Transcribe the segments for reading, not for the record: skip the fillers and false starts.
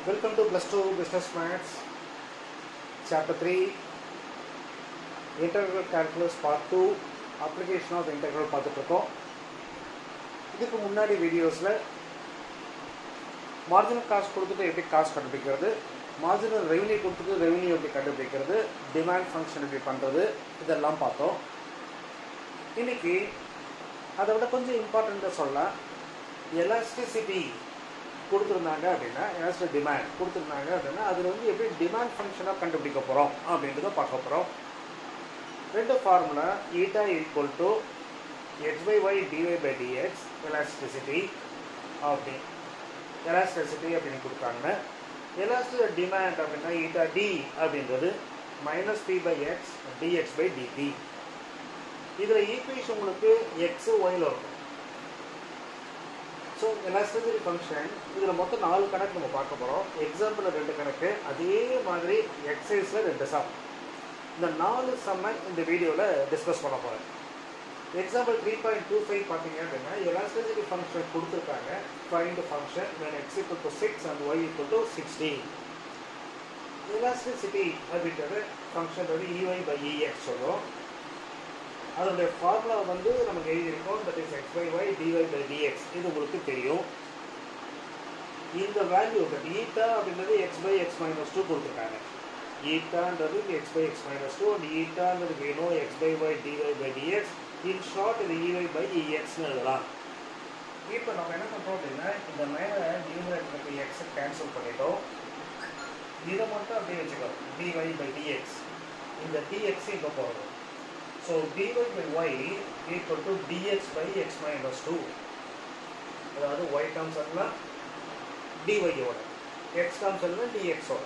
Welcome to Plus 2 Business Maths, Chapter 3, Integral Calculus Part 2, Application of Integral பார்த்துட்ருக்கோம். இதுக்கு முன்னாடி வீடியோஸில் மார்ஜினல் காஸ்ட் கொடுத்துட்டு எப்படி காஸ்ட் கண்டுபிடிக்கிறது, மார்ஜினல் ரெவன்யூ கொடுத்துட்டு ரெவன்யூ எப்படி கண்டுபிடிக்கிறது, டிமாண்ட் ஃபங்க்ஷன் எப்படி பண்ணுறது, இதெல்லாம் பார்த்தோம். இன்றைக்கி அதை விட கொஞ்சம் இம்பார்ட்டண்ட்டாக சொல்லலாம். எலாஸ்டிசிட்டி கொடுத்துருந்தாங்க அப்படின்னா, எலாஸ்டிக் டிமாண்ட் கொடுத்துருந்தாங்க அப்படின்னா அதில் வந்து எப்படி டிமாண்ட் ஃபங்க்ஷனாக கண்டுபிடிக்க போகிறோம் அப்படின்றத பார்க்க போகிறோம். ரெண்டு formula eta equal to x by Y dy by dx elasticity அப்படின்னு கொடுத்தாங்க. எலாஸ்டிக் டிமாண்ட் அப்படின்னா ஈட்டா டி அப்படின்றது minus p by x dx by dd. இதில் ஈக்குவேஷன் உங்களுக்கு எக்ஸு ஒயில் இருக்கும். ஸோ எலாஸ்டிசிட்டி ஃபங்க்ஷன் இதில் மொத்தம் 4 கணக்கு நம்ம பார்க்க போகிறோம். எக்ஸாம்பிளில் 2 கணக்கு, அதே மாதிரி எக்ஸசைஸில் 2 சம். இந்த 4 சம்மை இந்த வீடியோவில் டிஸ்கஸ் பண்ண போகிறேன். எக்ஸாம்பிள் 3.25 பார்த்தீங்க அப்படின்னா எலாஸ்டிசிட்டி ஃபங்க்ஷன் கொடுத்துருக்காங்க. Find function when x equal to 6 and y equal to 16. Elasticity அப்படின்றது ஃபங்க்ஷன் வந்து EY by EX சொல்லுவோம். அதனுடைய ஃபார்முலா வந்து நமக்கு எழுதியிருக்கோம். That is X by Y dy by DX. இது உங்களுக்கு தெரியும். இந்த வேல்யூ ஈட்டா அப்படின்றது எக்ஸ் பை எக்ஸ் மைனஸ் 2 கொடுத்துருக்காங்க. ஈட்டான்றது X by X minus 2 and ஈட்டான்றது வேணும் X by Y dy by DX. In short இது EY பை EXன்னு எழுதலாம். இப்போ நம்ம என்ன பண்ணுறோம் அப்படின்னா இந்த மேலே நியூமரேட்டருக்கு எக்ஸை கேன்சல் பண்ணிட்டோம். இதை மட்டும் அப்படியே வச்சுக்கோம், டிஒய் பை டிஎக்ஸ். இந்த டிஎக்ஸ் இப்போ போகிறோம். So dy by y equal to dx by x minus 2. அதாவது y terms எல்லாம் dy ஓட, x terms எல்லாம் dx ஓட.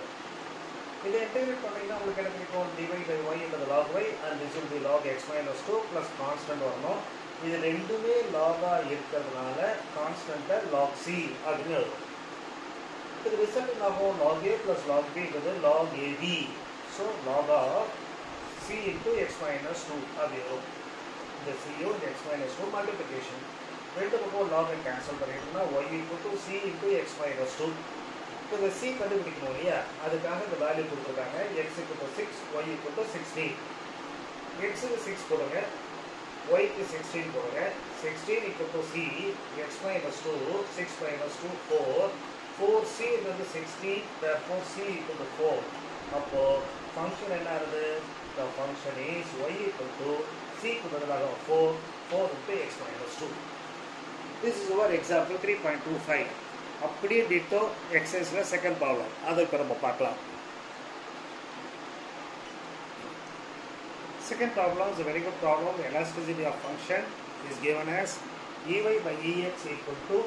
இதை இன்டெகிரேட் பண்ணீங்கன்னா உங்களுக்கு என்ன கிடைக்கும்? dy by y என்பது log y and this will be log x minus 2 plus constant வரணும். இது ரெண்டுமே log-ஆ இருக்கிறதுனால கான்ஸ்டன்ட்டை log c அப்படின்னு எழுதும். இது ரிசல்ட் என்னாகும்? log a plus log b என்பது log ab. So log of c into x minus 2 அப்படியும் இந்த c இந்த x minus 2 மல்டிப்ளிகேஷன் ரெண்டு பக்கம் log கேன்சல் பண்ணிட்டோம்னா y equal to c into x minus 2. இப்போ இந்த c கண்டுபிடிக்கணும் இல்லையா, அதுக்காக இந்த வேல்யூ கொடுத்துருக்காங்க. x equal to 6, y equal to 16. x க்கு 6 போடுங்க, y க்கு 16 போடுங்க. 16 equal to c, x minus 2, 6 minus 2, 4. 4c என்பது 16, therefore c equal to 4. அப்போ ஃபங்க்ஷன் என்ன ஆகுது? The function is y equal to c க்கு பதிலாக 4 into x minus 2. This is our example 3.25. அப்படியே டிட்டோ எக்ஸசைஸில் செகண்ட் ப்ராப்ளம், அதை இப்போ நம்ம பார்க்கலாம். Second problem is a very good problem. The elasticity of function is given as ey by ex equal to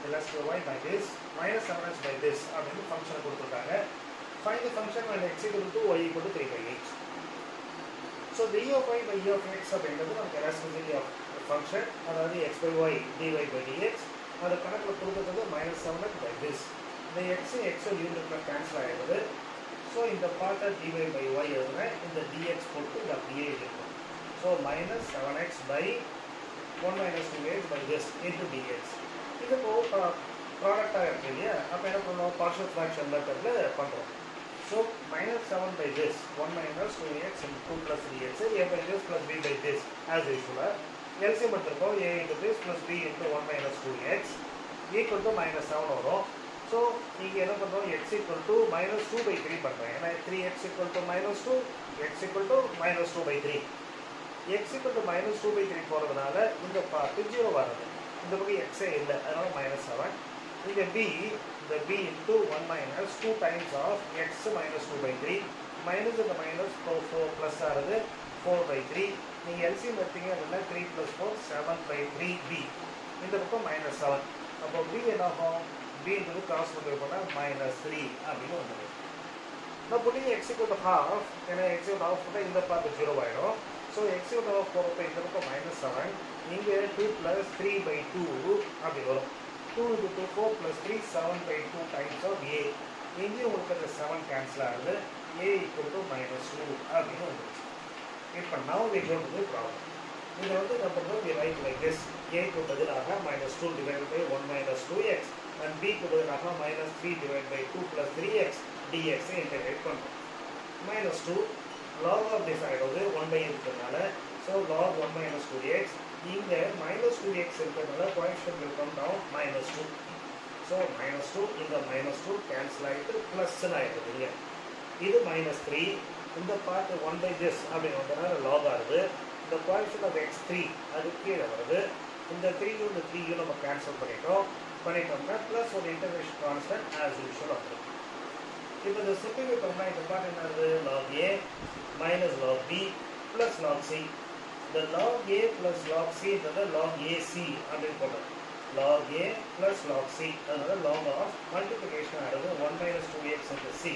elastic y by this minus 7x by this அப்படின்னு function கொடுத்துருக்காங்க. Find the function when x equal to y equal to 3 by 8. So the e of y by e of x அப்படின்றது நமக்கு elasticity of function, அதாவது x by y dy by dx. அது கணக்கில் கொடுத்தது minus 7x by this. இந்த x யூனிட்ல cancel ஆகிடுது. So இந்த பார்ட்டை dy by y எழுதுனேன், இந்த dx போட்டு இது அப்படியே இருக்கும். So minus 7x by 1 minus 2x by this into dx. இது இப்போ ப்ராடக்டாக இருக்கு இல்லையா, அப்போ என்ன பண்ணுவோம்? பார்ஷியல் ஃப்ராக்ஷன் மெத்தடில் பண்ணுறோம். So minus 7 by this, 1 minus 2x into 2 plus 3x, a by this plus b by this as usual. LCM எடுத்துருக்கோம், a into this plus b into 1 minus 2x equal to minus 7 வரும். So இங்கே என்ன பண்ணுறோம்? x equal to minus 2 by 3 பண்ணுறேன். ஏன்னா 3x equal to minus 2, x equal to minus 2 by 3. x equal to minus 2 by 3 போகிறதுனால இந்த part 0 வருது. இந்த பக்கம் x இல்லை, அதனால minus 7. இங்கே b, the b into 1 minus 2 times of x minus 2 by 3 minus the minus 4 plus ஆகுது 4 by 3. நீங்கள் எல்சிஎம் எடுத்தீங்க அப்படின்னா 3 plus 4 7 by 3b. இந்த பக்கம் minus 7. அப்போ b என்ன ஆகும்? b என்பது கிராஸ் பண்ணுறது போனால் minus 3 அப்படின்னு வந்துடும். நான் போட்டிங்க x equal to half, ஏன்னா x equal to half போட்டால் இந்த பார்த்து 0 ஆகிடும். So x equal to half போகிறப்ப இந்த பக்கம் minus 7, இங்கே 2 plus 3 by 2 அப்படி வரும். 2 into 2 4 plus 3 7 by 2 times of a. இங்கேயும் உங்களுக்கு அந்த 7 கேன்சல் ஆகுது. a equal to minus 2 அப்படின்னு வந்துருச்சு. இப்போ now we go to the problem. இதை வந்து நம்ம we write like this. a க்கு பதிலாக minus 2 divided by 1 minus 2x and b க்கு பதிலாக minus 3 divided by 2 plus 3x dx integrate பண்ணுறோம். minus 2 log of this ஆகிடுவது 1 by இருக்கிறதுனால so log 1 minus 2x இங்கே minus 2x இருக்கிறதுனால coefficient will come down minus 2. so minus 2 இந்த minus 2 cancel ஆகிட்டு plus ஆகிடுது இல்லையா. இது minus 3 இந்த part 1 by this அப்படின்னு வந்ததுனால log ஆகுது. இந்த coefficient of x3 அது கீழே வருது. இந்த 3 இந்த 3 நம்ம கேன்சல் பண்ணிட்டோம்னா ப்ளஸ் ஒரு இன்டகிரேஷன் கான்ஸ்டன்ட் ஆஸ் யூஷுவல் வந்துடும். இப்போ இந்த சிம்பிளிஃபை பண்ணால் இந்த பார்ட் என்னது log a minus log b plus log c. இந்த log a plus log c என்றது log ac அப்படின்னு போட்டோம். log a plus log c அதனால log of multiplication ஆகிறது 1 minus 2x into c.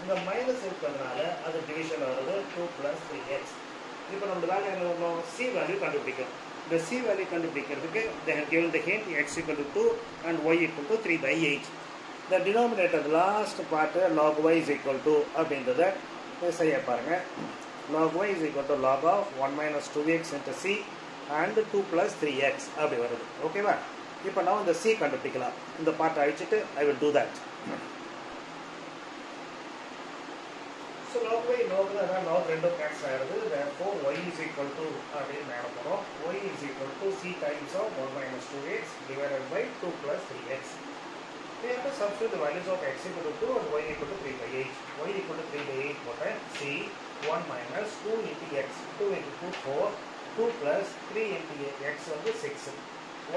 இந்த மைனஸ் இருக்கிறதுனால அது டிவிஷன் வருது 2 plus 3x. இப்போ நம்ம வேல்யூ என்ன பண்ணணும், c வேல்யூ கண்டுபிடிக்கணும். இந்த c வேல்யூ கண்டுபிடிக்கிறதுக்கு they have given the hint x equal to 2 and y equal to 3 by 8. The denominator last part log y is equal to அப்படின்றத செய்ய பாருங்க. log y is equal to log of 1 minus 2x into c and 2 plus 3x அப்படி வருது. ஓகேவா? இப்போ நான் இந்த c கண்டுபிடிக்கலாம். இந்த பார்ட் அழிச்சிட்டு I will do that. So log y log ரெண்டும் கேன்சல் ஆகிறது. therefore y is equal to அப்படின்னு மேலே போகிறோம். y is equal to c times of 1 minus 2x divided by 2 plus 3x. We have to substitute the values of x equal to 2 and y equal to 3 by 8. y equal to 3 by 8 போட்டேன். c 1 minus 2 into x 2 into 2 4 2 plus 3 into x வந்து 6.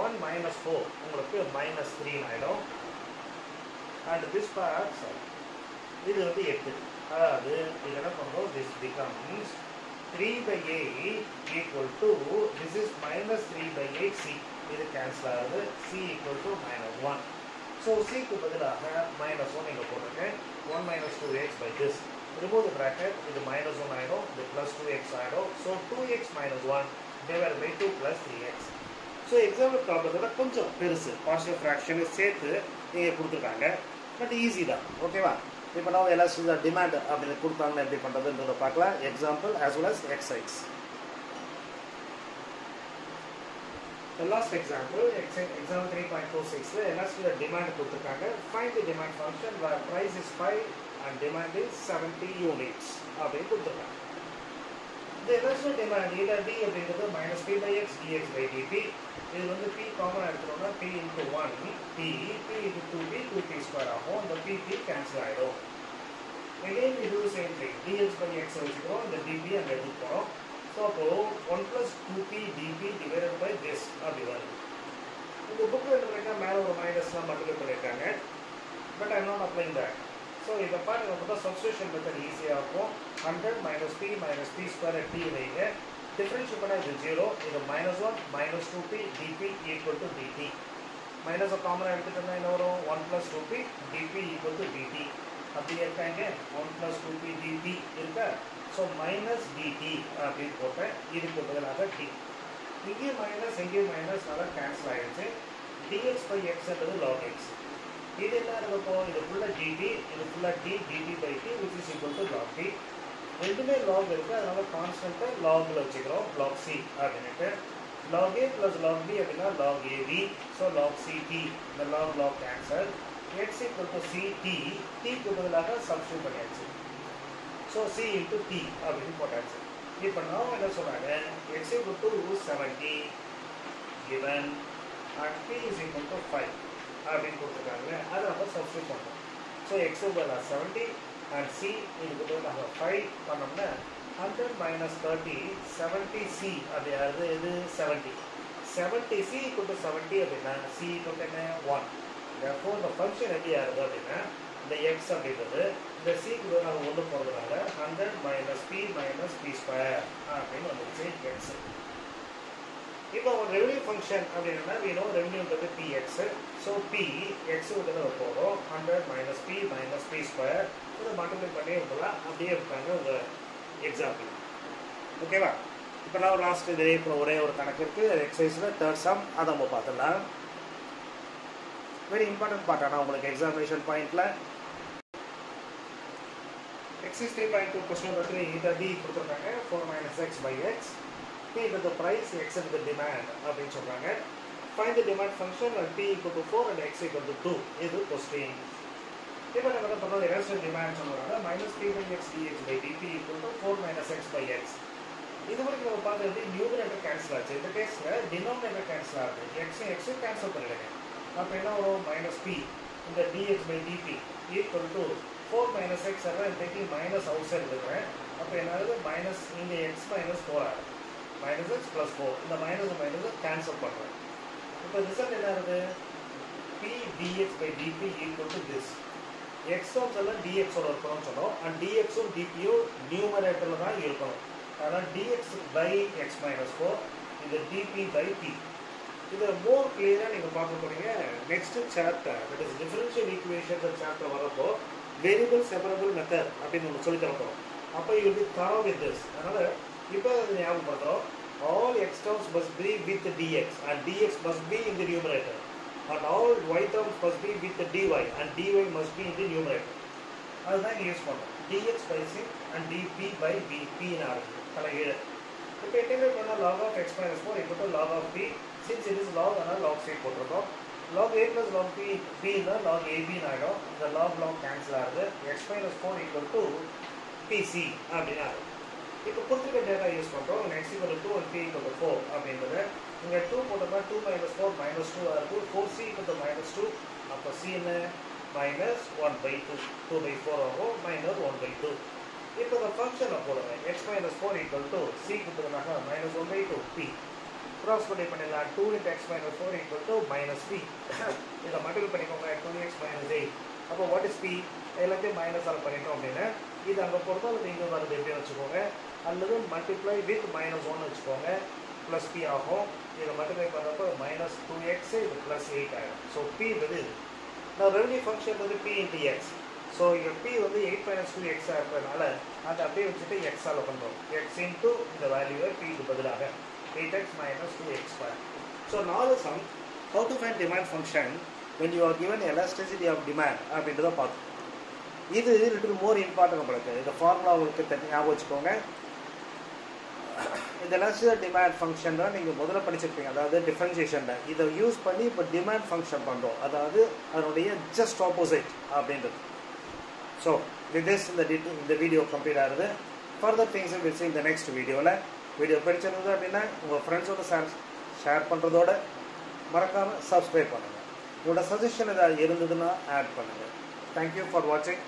1 minus 4 உங்களுக்கு minus 3 ஆகிடும். and this part இது வந்து 8. அதாவது இது என்ன பண்ணுறோம், this becomes 3 by 8 equal to this is minus 3 by 8 c. இது கேன்சல் ஆகுது. c equal to minus 1. So சிக்கு பதிலாக minus 1 இங்கே போட்டிருக்கேன். 1 minus 2x by this. remove the bracket. இது minus 1 ஆகிடும். இது plus 2x ஆகிடும். So 2x minus 1 divided by 2 plus 3x. So example ப்ராப்ளத்தோட கொஞ்சம் பெருசு, பார்ஷியல் ஃப்ராக்ஷனை சேர்த்து இங்கே கொடுத்துருக்காங்க. பட் ஈஸி தான். ஓகேவா? இப்போ நம்ம எல்லாம் டிமாண்ட் அப்படின்னு கொடுத்தாங்கன்னா எப்படி பண்ணுறதுன்றதை பார்க்கலாம். Example as well as exercise. The last example, example 3.26 எல்லாம் டிமாண்ட் கொடுத்துருக்காங்க. find the demand function where price is 5 and demand is 70 units அப்படின்னு கொடுத்துருக்காங்க. இந்த எல்லாம் டிமாண்ட் either d அப்படின்றது minus p by x dx by dt. இது வந்து p common எடுத்துட்டோம்னா p into 1 p into 2p 2p square ஆகும். இந்த p கேன்சல் ஆகிடும். again we do the same thing. dx by x வச்சுக்கிறோம். இந்த dp அங்கே எடுத்துக்கிறோம். ஸோ அப்போது 1 plus 2p dp divided by this அப்படி வருது. இந்த புக்கில் என்ன பண்ணியிருக்காங்க, மேலே ஒரு மைனஸ்லாம் மல்டிப்ளை பண்ணியிருக்காங்க. But I not applying that. So இதை பாருங்க, பார்த்தா சப்ஸ்டியூஷன் மெத்தட் ஈஸியாக இருக்கும். 100 minus p ஸ்கொயர் t வைங்க. டிஃபரன்ஷியல் பண்ணால் இது 0. இது -1 minus 2p dp equal to dt. Minus காமனாக எடுத்துட்டோம்னா என்ன வரும், 1 plus 2p dp equal to dt. அப்படி இருக்காங்க 1 plus 2p dt இருக்கா. ஸோ மைனஸ் dt அப்படின்னு போட்டேன். இதுக்கு பதிலாக t. இங்கேயும் மைனஸ் இங்கேயும் மைனஸ் நல்லா கேன்சல் ஆகிடுச்சு. dx by xன்றது log x. இது என்ன இருக்கும், இது ஃபுல்லாக dt, இது ஃபுல்லாக t dt by t which is equal to log t. ரெண்டுமே லாக் இருக்குது. அதனால கான்ஸ்டன்ட்டை லாகில் வச்சுக்கிறோம். log c அப்படின்ட்டு log a plus log b அப்படின்னா log ab. So log ct இந்த log cancel. x equal to ct, tக்கு பதிலாக சப்ஸ்டியூட் பண்ணியாச்சு. ஸோ c into t அப்படின்னு போட்டாச்சு. இப்போ நான் என்ன சொல்கிறாங்க, x equal to 70 given and p is equal to 5 அப்படின்னு கொடுத்துருக்காங்க. அதை நம்ம சப்ஸ்டியூட் பண்ணுறோம். ஸோ x பதிலாக 70 and c இதுக்கு பதிலாக 5 பண்ணோம்னா 100 minus 30 70c அப்படி ஆகுது. இது 70. 70c equal to 70 அப்படின்னா c equal to என்ன 1. therefore இந்த ஃபங்க்ஷன் எப்படி ஆகுது அப்படின்னா இந்த x அப்படின்றது இந்த cக்கு பதிலாக 1 போகிறதுனால 100 minus p ஸ்கொயர் அப்படின்னு வந்துருச்சு x. இப்போ ஒரு ரெவன்யூ ஃபங்க்ஷன் அப்படின்னா வேணும், ரெவன்யூன்றது px. ஸோ p x விட்டு போகிறோம். 100 minus p ஸ்கொயர் இதை மல்டிப்ளை பண்ணி விடலாம். அப்படியே இருக்காங்க உங்கள் எக்ஸாம்பிள். ஓகேவா? இப்போ நான் லாஸ்ட் இதே இப்போ ஒரே ஒரு கணக்கு இருக்குது எக்ஸசைஸில் தேர்ட் சம், அதை நம்ம பார்த்துடலாம். Very important part. ஆனால் உங்களுக்கு எக்ஸாமினேஷன் பாயிண்டில் exercise 3.2 question number 3 either d கொடுத்துருக்காங்க 4 minus x by x. p into the price, x into the demand அப்படின்னு சொல்கிறாங்க. find the demand function when p equal to 4 and x equal to 2. இது question. இப்போ நம்ம என்ன பண்றோம், elastic demand சொல்றோம்னா minus p by x dx by dt equal to 4 minus x by x. இது வரைக்கும் நம்ம பார்த்தது நியூமரேட்டர் கேன்சல் ஆச்சு. இந்த கேஸ்ல டினாமினேட்டர் கேன்சல் ஆகுது. x x கேன்சல் பண்ணிடுங்க. அப்ப என்ன வரும், minus p இந்த dx by dt equal to 4 minus x. I'm taking minus outside எடுக்கிறேன். அப்ப என்ன ஆகுது, minus இங்க x minus 4 ஆகுது. minus x plus 4. இந்த minus minus கேன்சல் பண்றேன். இப்போ ரிசல்ட் என்ன ஆகுது, p dx by dt equal to this. x எல்லாம் dx ஓட இருக்கணும்னு சொன்னோம். and dx உம் dt உம் நியூமரேட்டர்ல தான் இருக்கணும். அதனால dx by x minus 4 இது dp by p. இது மோர் கிளியரா நீங்க பார்க்க போறீங்க next chapter, that is differential equations chapter வரப்போ வேரியபிள் செப்பரபிள் மெத்தட் அப்படின்னு ஒன்று சொல்லி தர போறோம். அப்போ you will be thorough with this. அதனால இப்போ ஞாபகப்படுத்துறோம், all x terms must be with dx and dx must be in the numerator, and all y terms must be with the dy and dy must be in the numerator. அதுதான் use பண்ணுறோம். dx by c and dp by bp ன்னு ஆரம்பிக்கும் தலை 7. இப்போ integrate பண்ணால் log of x minus 4 equal to log of p. since it is log அதனால் log c போட்டிருக்கோம். log a plus log p னா log ab ன்னு ஆகிடும். இந்த log கேன்சல் ஆகுது. x minus 4 equal to pc அப்படின்னு ஆகும். இப்போ கொடுத்துருக்க டேட்டா யூஸ் பண்ணுறோம். x equal to 2 and p equal to 4 அப்படின்றது இங்கே 2 போட்டோம்னா 2 minus 4 minus 2 ஆகுது. 4c equal to minus 2. அப்போ c என்ன, minus 1 by 2. 2 by 4 ஆகும், minus 1 by 2. இப்போ இந்த ஃபங்க்ஷனை போடுங்க. x minus 4 equal to c கொடுத்துருந்தாங்க minus 1 by 2 p. கிராஸ் பண்ணி பண்ணிடலாம். 2 into x minus 4 equal to minus p. இதை மல்டிபிள் பண்ணிக்கோங்க. 2x minus 8. அப்போ வாட் இஸ் p? எல்லாத்தையும் மைனஸ் ஆல் பண்ணிட்டோம் அப்படின்னா இது அங்கே பொறுத்தா அது இங்கே வருது எப்படின்னு வச்சுக்கோங்க. அல்லது மல்டிப்ளை வித் minus 1 வச்சுக்கோங்க, ப்ளஸ் p ஆகும். இதை மல்டிப்ளை பண்ணுறப்போ minus 2x இது ப்ளஸ் 8 ஆகிடும். ஸோ p வந்து நான் ரெவன்யூ ஃபங்க்ஷன் வந்து p into x. ஸோ இங்கே p வந்து 8 minus 2x இருக்கிறதுனால அதை அப்படியே வச்சுட்டு x ஆல் பண்ணுறோம். x into இந்த வேல்யூவை p க்கு பதிலாக 8x minus 2x square. So now the sum, how to find demand function when you are given elasticity of demand அப்படின்றத பார்த்தோம். இது லிட்டில் மோர் இம்பார்ட்டன்ட் உங்களுக்கு. இந்த ஃபார்முலா உங்களுக்கு ஞாபகம் வச்சுக்கோங்க. இந்த எலாஸ்டிசிட்டி டிமாண்ட் ஃபங்க்ஷன் தான் நீங்கள் முதல்ல படிச்சிருப்பீங்க, அதாவது டிஃபரன்ஷியேஷனில். இதை யூஸ் பண்ணி இப்போ டிமாண்ட் ஃபங்க்ஷன் பண்ணுறோம், அதாவது அதனுடைய ஜஸ்ட் ஆப்போசிட் அப்படின்றது. ஸோ வித் திஸ் இந்த வீடியோ கம்ப்ளீட் ஆகுது. Further things will see in the next வீடியோவில். வீடியோ பிடிச்சிருந்தது அப்படின்னா உங்கள் ஃப்ரெண்ட்ஸோட ஷேர் பண்ணுறதோட மறக்காமல் சப்ஸ்கிரைப் பண்ணுங்கள். உங்களோட சஜஷன் ஏதாவது இருந்ததுன்னா ஆட் பண்ணுங்கள். தேங்க்யூ ஃபார் வாட்சிங்.